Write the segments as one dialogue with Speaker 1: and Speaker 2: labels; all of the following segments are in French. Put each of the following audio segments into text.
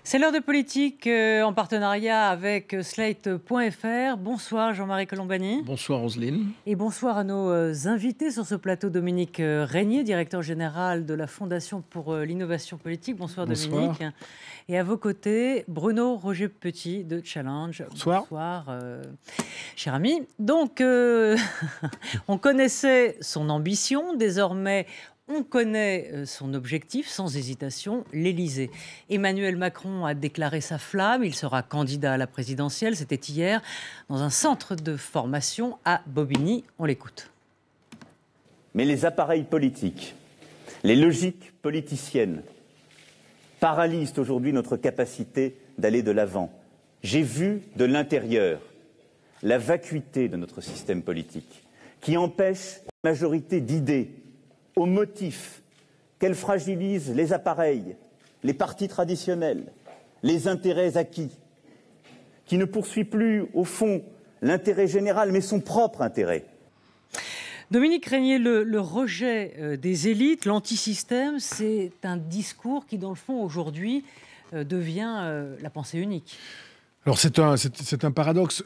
Speaker 1: C'est l'heure de politique en partenariat avec Slate.fr. Bonsoir Jean-Marie Colombani.
Speaker 2: Bonsoir Roselyne.
Speaker 1: Et bonsoir à nos invités sur ce plateau. Dominique Régnier, directeur général de la Fondation pour l'innovation politique. Bonsoir, Dominique. Et à vos côtés, Bruno Roger Petit de Challenge.
Speaker 2: Bonsoir.
Speaker 1: Bonsoir, cher ami. Donc, on connaissait son ambition. Désormais, on connaît son objectif, sans hésitation, l'Élysée. Emmanuel Macron a déclaré sa flamme. Il sera candidat à la présidentielle. C'était hier, dans un centre de formation à Bobigny. On l'écoute.
Speaker 3: Mais les appareils politiques, les logiques politiciennes, paralysent aujourd'hui notre capacité d'aller de l'avant. J'ai vu de l'intérieur la vacuité de notre système politique, qui empêche la majorité d'idées, au motif qu'elle fragilise les appareils, les partis traditionnels, les intérêts acquis, qui ne poursuit plus, au fond, l'intérêt général, mais son propre intérêt.
Speaker 1: Dominique Régnier, le rejet des élites, l'antisystème, c'est un discours qui, dans le fond, aujourd'hui, devient la pensée unique.
Speaker 4: Alors c'est un paradoxe.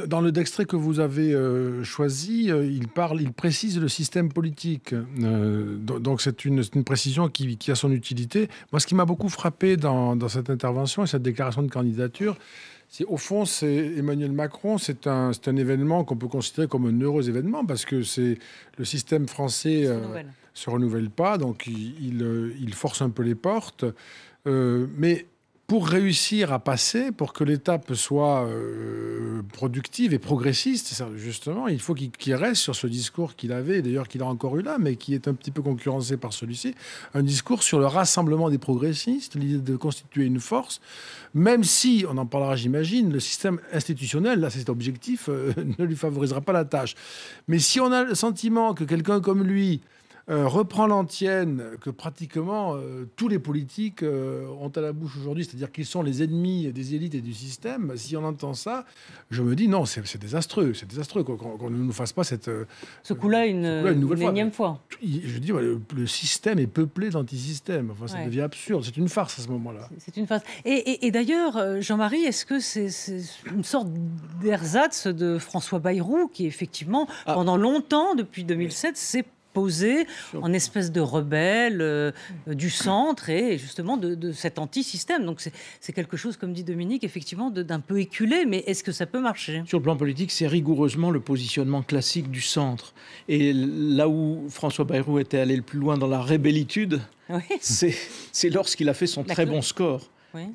Speaker 4: Dans le extrait que vous avez choisi, il précise le système politique. Donc c'est une précision qui a son utilité. Moi, ce qui m'a beaucoup frappé dans cette intervention et cette déclaration de candidature, c'est au fond, c'est Emmanuel Macron. C'est un événement qu'on peut considérer comme un heureux événement parce que le système français se renouvelle pas, donc il force un peu les portes, mais pour réussir à passer, pour que l'étape soit productive et progressiste, justement, il faut qu'il reste sur ce discours qu'il avait, d'ailleurs qu'il a encore eu là, mais qui est un petit peu concurrencé par celui-ci, un discours sur le rassemblement des progressistes, l'idée de constituer une force, même si, on en parlera j'imagine, le système institutionnel, là c'est cet objectif, ne lui favorisera pas la tâche. Mais si on a le sentiment que quelqu'un comme lui reprend l'antienne que pratiquement tous les politiques ont à la bouche aujourd'hui, c'est-à-dire qu'ils sont les ennemis des élites et du système, si on entend ça, je me dis non, c'est désastreux qu'on ne nous fasse pas
Speaker 1: ce coup-là une énième fois.
Speaker 4: Je dis, le système est peuplé d'antisystèmes. Enfin, ça devient absurde. C'est une farce à ce moment-là.
Speaker 1: C'est une farce. Et d'ailleurs, Jean-Marie, est-ce que c'est une sorte d'ersatz de François Bayrou qui, effectivement, pendant longtemps, depuis 2007, s'est posé en espèce de rebelle du centre et justement de cet anti-système. Donc c'est quelque chose, comme dit Dominique, effectivement d'un peu éculé, mais est-ce que ça peut marcher ?
Speaker 2: Sur le plan politique, c'est rigoureusement le positionnement classique du centre. Et là où François Bayrou était allé le plus loin dans la rébellitude, c'est lorsqu'il a fait son très bon score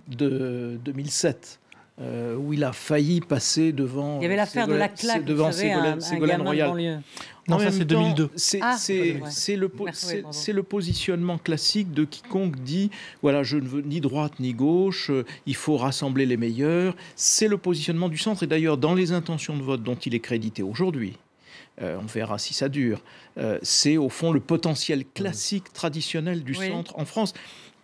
Speaker 2: de 2007. Où il a failli passer devant...
Speaker 1: Il y avait l'affaire de la claque, devant Ségolène Royal.
Speaker 2: Non, ça c'est 2002.
Speaker 1: C'est
Speaker 2: le positionnement classique de quiconque dit voilà, je ne veux ni droite ni gauche, il faut rassembler les meilleurs. C'est le positionnement du centre. Et d'ailleurs, dans les intentions de vote dont il est crédité aujourd'hui, on verra si ça dure, c'est au fond le potentiel classique traditionnel du centre en France,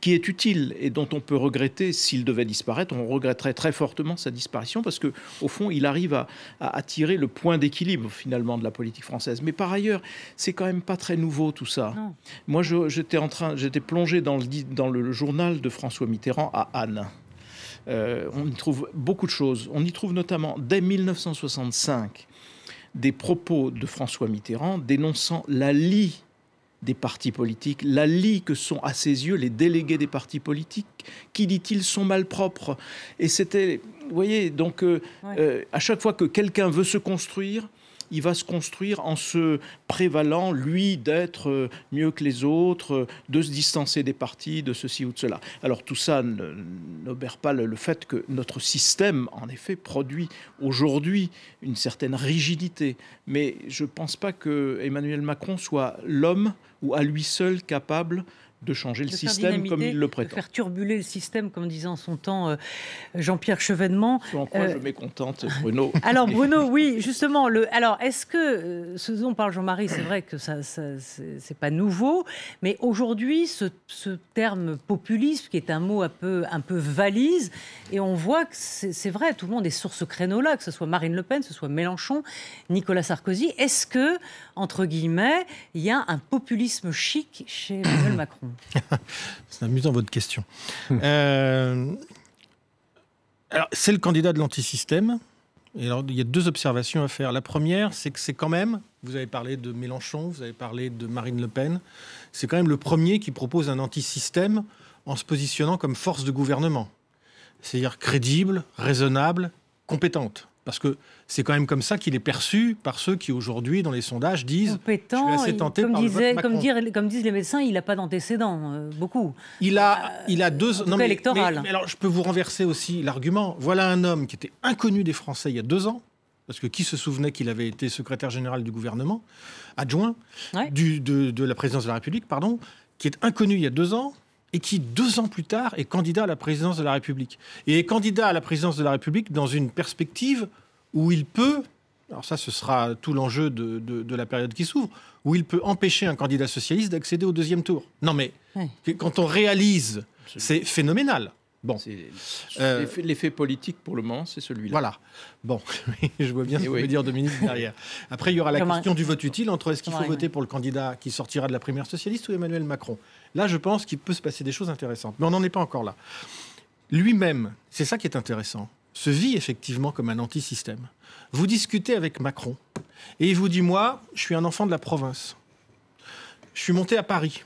Speaker 2: qui est utile et dont on peut regretter, s'il devait disparaître, on regretterait très fortement sa disparition parce que, au fond, il arrive à attirer le point d'équilibre finalement de la politique française. Mais par ailleurs, c'est quand même pas très nouveau tout ça. Non. Moi, j'étais plongé dans le journal de François Mitterrand à Anne. On y trouve beaucoup de choses. On y trouve notamment, dès 1965, des propos de François Mitterrand dénonçant la lie des partis politiques, la lie que sont à ses yeux les délégués des partis politiques, qui, dit-il, sont malpropres. Et c'était, vous voyez, donc à chaque fois que quelqu'un veut se construire, il va se construire en se prévalant, lui, d'être mieux que les autres, de se distancer des partis, de ceci ou de cela. Alors tout ça n'obère pas le fait que notre système, en effet, produit aujourd'hui une certaine rigidité. Mais je ne pense pas que Emmanuel Macron soit l'homme ou à lui seul capable de changer le système comme il le prétend.
Speaker 1: De faire turbuler le système, comme disait en son temps Jean-Pierre Chevènement.
Speaker 2: En quoi je mécontente, Bruno.
Speaker 1: Alors Bruno, oui, justement. Alors est-ce que ce dont parle Jean-Marie, c'est vrai que ça c'est pas nouveau, mais aujourd'hui ce terme populisme, qui est un mot un peu valise, et on voit que c'est vrai, tout le monde est sur ce créneau-là, que ce soit Marine Le Pen, que ce soit Mélenchon, Nicolas Sarkozy. Est-ce que, entre guillemets, il y a un populisme chic chez Emmanuel Macron?
Speaker 5: C'est amusant votre question. Alors, c'est le candidat de l'antisystème. Et alors, il y a 2 observations à faire. La première, c'est que c'est quand même, vous avez parlé de Mélenchon, vous avez parlé de Marine Le Pen, c'est quand même le premier qui propose un antisystème en se positionnant comme force de gouvernement. C'est-à-dire crédible, raisonnable, compétente. Parce que c'est quand même comme ça qu'il est perçu par ceux qui, aujourd'hui, dans les sondages, disent
Speaker 1: compétent,
Speaker 5: je suis assez tenté par le vote Macron.
Speaker 1: Comme disent les médecins, il n'a pas d'antécédents, beaucoup.
Speaker 5: Il a 2
Speaker 1: ans électoral.
Speaker 5: Mais alors, je peux vous renverser aussi l'argument. Voilà un homme qui était inconnu des Français il y a 2 ans, parce que qui se souvenait qu'il avait été secrétaire général du gouvernement, adjoint de la présidence de la République, pardon, qui est inconnu il y a 2 ans, et qui, 2 ans plus tard, est candidat à la présidence de la République. Et est candidat à la présidence de la République dans une perspective où il peut, alors ça, ce sera tout l'enjeu de la période qui s'ouvre, où il peut empêcher un candidat socialiste d'accéder au 2e tour. Non, mais quand on réalise, c'est phénoménal. Bon.
Speaker 2: L'effet politique, pour le moment, c'est celui-là.
Speaker 5: Voilà. Bon, je vois bien ce que veut dire Dominique derrière. Après, il y aura la question du vote utile entre est-ce qu'il faut voter pour le candidat qui sortira de la primaire socialiste ou Emmanuel Macron. Là, je pense qu'il peut se passer des choses intéressantes. Mais on n'en est pas encore là. Lui-même, c'est ça qui est intéressant, se vit effectivement comme un anti-système. Vous discutez avec Macron et il vous dit « Moi, je suis un enfant de la province. Je suis monté à Paris.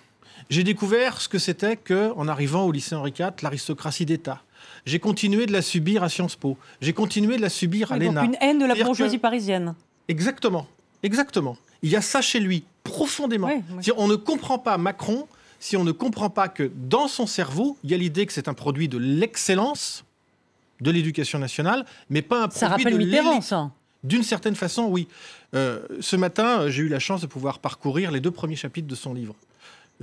Speaker 5: J'ai découvert ce que c'était qu'en arrivant au lycée Henri IV, l'aristocratie d'État. J'ai continué de la subir à Sciences Po. J'ai continué de la subir à l'ENA. »
Speaker 1: Donc une haine de la bourgeoisie parisienne.
Speaker 5: Exactement. Exactement. Il y a ça chez lui, profondément. Si on ne comprend pas Macron, si on ne comprend pas que dans son cerveau, il y a l'idée que c'est un produit de l'excellence de l'éducation nationale, mais pas un produit de
Speaker 1: Mitterrand, ça.
Speaker 5: D'une certaine façon, oui. Ce matin, j'ai eu la chance de pouvoir parcourir les 2 premiers chapitres de son livre,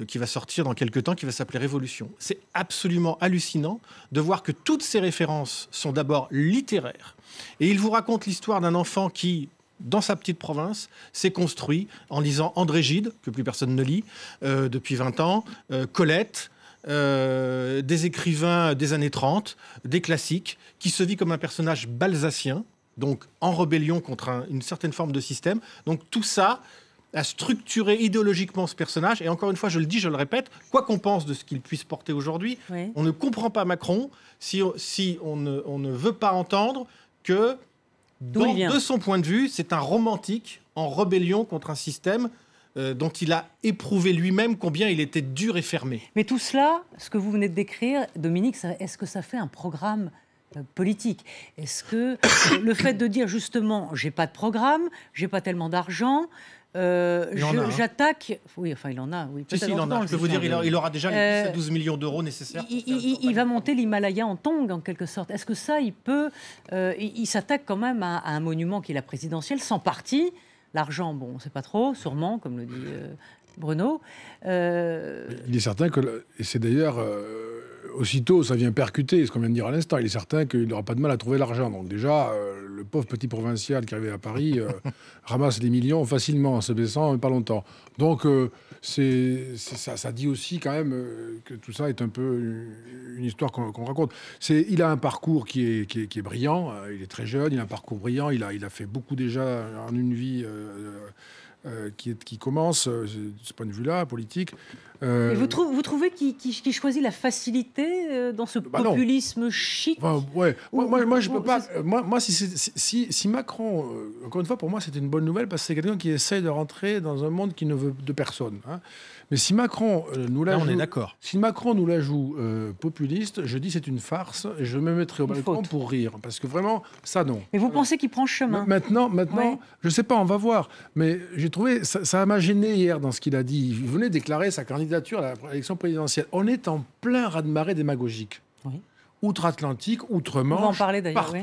Speaker 5: qui va sortir dans quelques temps, qui va s'appeler Révolution. C'est absolument hallucinant de voir que toutes ces références sont d'abord littéraires. Et il vous raconte l'histoire d'un enfant qui, dans sa petite province, s'est construit en lisant André Gide, que plus personne ne lit, depuis 20 ans, Colette, des écrivains des années 30, des classiques, qui se vit comme un personnage balsacien, donc en rébellion contre une certaine forme de système. Donc tout ça a structuré idéologiquement ce personnage. Et encore une fois, je le dis, je le répète, quoi qu'on pense de ce qu'il puisse porter aujourd'hui, on ne comprend pas Macron si on ne veut pas entendre que, de son point de vue, c'est un romantique en rébellion contre un système dont il a éprouvé lui-même combien il était dur et fermé.
Speaker 1: Mais tout cela, ce que vous venez de décrire, Dominique, est-ce que ça fait un programme politique? Est-ce que le fait de dire justement, j'ai pas de programme, j'ai pas tellement d'argent, j'attaque... Oui, enfin, il en a. Oui,
Speaker 5: si, il en a. Je peux vous dire, il aura déjà les 10 à 12 millions d'euros nécessaires.
Speaker 1: Il va monter l'Himalaya en tongs, en quelque sorte. Est-ce que ça, il peut... il s'attaque quand même à un monument qui est la présidentielle, sans parti. L'argent, bon, on ne sait pas trop, sûrement, comme le dit Bruno.
Speaker 4: Il est certain que... Et c'est d'ailleurs... aussitôt, ça vient percuter ce qu'on vient de dire à l'instant. Il est certain qu'il n'aura pas de mal à trouver l'argent. Donc déjà, le pauvre petit provincial qui arrive à Paris ramasse des millions facilement en se baissant pas longtemps. Donc ça dit aussi quand même que tout ça est un peu une histoire qu'on raconte. Il a un parcours qui est brillant. Il est très jeune, il a un parcours brillant. Il a fait beaucoup déjà en une vie... qui commence, de ce point de vue-là, politique.
Speaker 1: Et vous trouvez qu'il choisit la facilité dans ce populisme chic?
Speaker 4: Ouais. Moi, je peux pas. Moi, si Macron, encore une fois, pour moi, c'est une bonne nouvelle parce que c'est quelqu'un qui essaie de rentrer dans un monde qui ne veut de personne. Hein. Mais si Macron nous la joue,
Speaker 5: on est d'accord.
Speaker 4: Si Macron nous la joue populiste, je dis c'est une farce et je me mettrai au balcon pour rire parce que vraiment ça non.
Speaker 1: Mais vous pensez qu'il prend chemin?
Speaker 4: Maintenant, je sais pas, on va voir. Mais j'ai trouvé ça m'a gêné hier dans ce qu'il a dit. Il venait déclarer sa candidature à l'élection présidentielle. On est en plein raz-de-marée démagogique. Oui. Outre-Atlantique, outre-Manche,
Speaker 1: on va en parler d'ailleurs,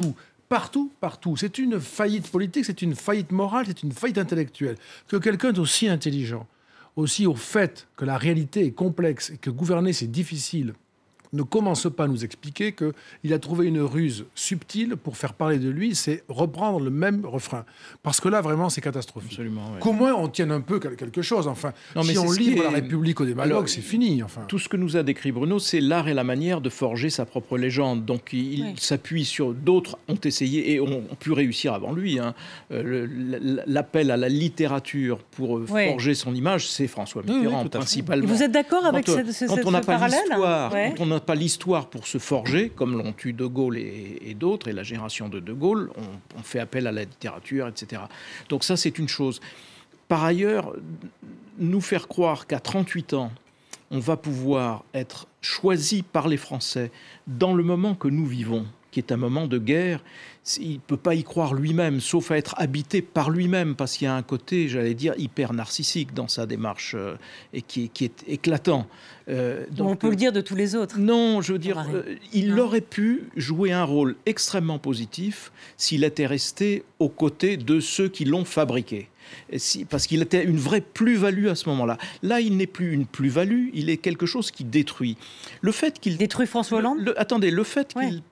Speaker 4: partout. C'est une faillite politique, c'est une faillite morale, c'est une faillite intellectuelle. Que quelqu'un d'aussi intelligent, aussi au fait que la réalité est complexe et que gouverner c'est difficile, ne commence pas à nous expliquer qu'il a trouvé une ruse subtile pour faire parler de lui, c'est reprendre le même refrain. Parce que là, vraiment, c'est catastrophique.
Speaker 2: Absolument, ouais.
Speaker 4: Qu'au moins, on tienne un peu quelque chose. Enfin, si on livre la République au démagogue, c'est fini. Enfin.
Speaker 2: Tout ce que nous a décrit Bruno, c'est l'art et la manière de forger sa propre légende. Donc, il s'appuie sur d'autres, ont essayé et ont pu réussir avant lui. Hein. L'appel à la littérature pour forger son image, c'est François Mitterrand, principalement.
Speaker 1: Et vous êtes d'accord avec ce parallèle?
Speaker 2: Quand on pas l'histoire pour se forger, comme l'ont eu De Gaulle et d'autres, et la génération de De Gaulle. On fait appel à la littérature, etc. Donc ça, c'est une chose. Par ailleurs, nous faire croire qu'à 38 ans, on va pouvoir être choisi par les Français dans le moment que nous vivons, qui est un moment de guerre, il ne peut pas y croire lui-même, sauf à être habité par lui-même, parce qu'il y a un côté, j'allais dire, hyper narcissique dans sa démarche, et qui est éclatant.
Speaker 1: Donc, on peut le dire de tous les autres.
Speaker 2: Non, je veux dire, il aurait pu jouer un rôle extrêmement positif s'il était resté aux côtés de ceux qui l'ont fabriqué. Parce qu'il était une vraie plus-value à ce moment-là. Là, il n'est plus une plus-value, il est quelque chose qui détruit. Le fait qu'il
Speaker 1: détruit François Hollande.
Speaker 2: Attendez, le fait qu'il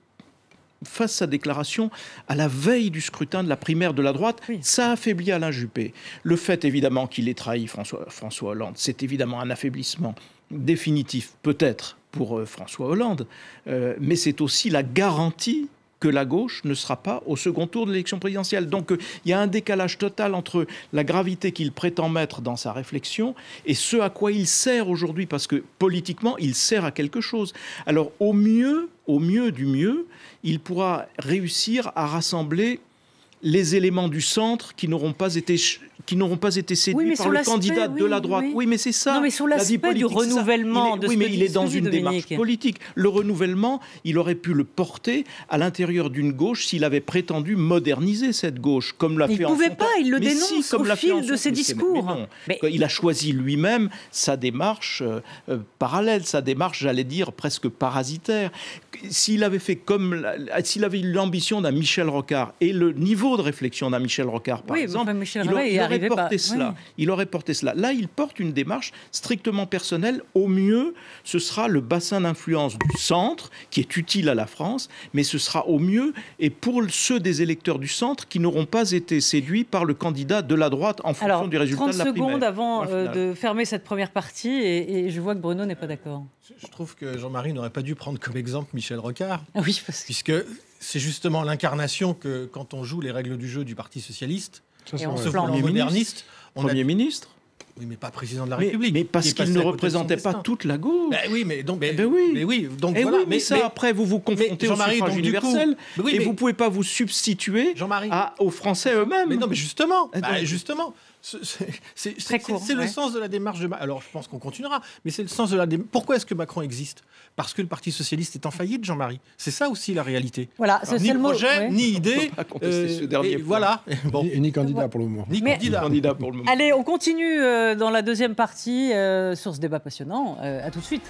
Speaker 2: fasse sa déclaration à la veille du scrutin de la primaire de la droite, ça affaiblit Alain Juppé. Le fait, évidemment, qu'il ait trahi François Hollande, c'est évidemment un affaiblissement définitif, peut-être, pour François Hollande, mais c'est aussi la garantie que la gauche ne sera pas au second tour de l'élection présidentielle. Donc il y a un décalage total entre la gravité qu'il prétend mettre dans sa réflexion et ce à quoi il sert aujourd'hui, parce que politiquement, il sert à quelque chose. Alors au mieux du mieux, il pourra réussir à rassembler les éléments du centre qui n'auront pas été séduits par le candidat de la droite. Oui, mais c'est ça.
Speaker 1: Non, mais sur l'aspect du renouvellement de ce
Speaker 2: mais il est dans une
Speaker 1: Dominique.
Speaker 2: démarche politique. Le renouvellement, il aurait pu le porter à l'intérieur d'une gauche s'il avait prétendu moderniser cette gauche, comme l'a fait en son temps.
Speaker 1: Il ne pouvait pas, il le dénonce au fil de ses discours.
Speaker 2: Mais il a choisi lui-même sa démarche parallèle, sa démarche, j'allais dire, presque parasitaire. S'il avait fait s'il avait eu l'ambition d'un Michel Rocard et le niveau de réflexion d'un Michel Rocard, par exemple, il aurait porté cela. Là, il porte une démarche strictement personnelle. Au mieux, ce sera le bassin d'influence du centre, qui est utile à la France, mais ce sera au mieux, et pour ceux des électeurs du centre qui n'auront pas été séduits par le candidat de la droite en fonction du résultat de la primaire.
Speaker 1: 30 secondes avant de fermer cette première partie, et je vois que Bruno n'est pas d'accord.
Speaker 5: Je trouve que Jean-Marie n'aurait pas dû prendre comme exemple Michel Rocard,
Speaker 1: oui,
Speaker 5: puisque c'est justement l'incarnation que, quand on joue les règles du jeu du Parti socialiste, on se voulant moderniste.
Speaker 2: Premier ministre.
Speaker 5: Oui, mais pas président de la République.
Speaker 2: Mais parce qu'il ne représentait pas toute la gauche.
Speaker 5: Oui, mais donc,
Speaker 2: voilà.
Speaker 5: Mais
Speaker 2: ça, après, vous vous confrontez au suffrage universel, et vous ne pouvez pas vous substituer aux Français eux-mêmes.
Speaker 5: Mais non, mais justement, c'est le sens de la démarche de Macron. Alors, je pense qu'on continuera, mais c'est le sens de la démarche. Pourquoi est-ce que Macron existe? Parce que le Parti socialiste est en faillite, Jean-Marie. C'est ça aussi la réalité.
Speaker 1: Voilà,
Speaker 5: alors, ni projet, ni idée.
Speaker 2: On ne peut pas contester ce dernier point.
Speaker 5: Voilà.
Speaker 4: Bon. Ni candidat pour le moment.
Speaker 5: Ni candidat pour le moment.
Speaker 1: Allez, on continue dans la deuxième partie sur ce débat passionnant. À tout de suite.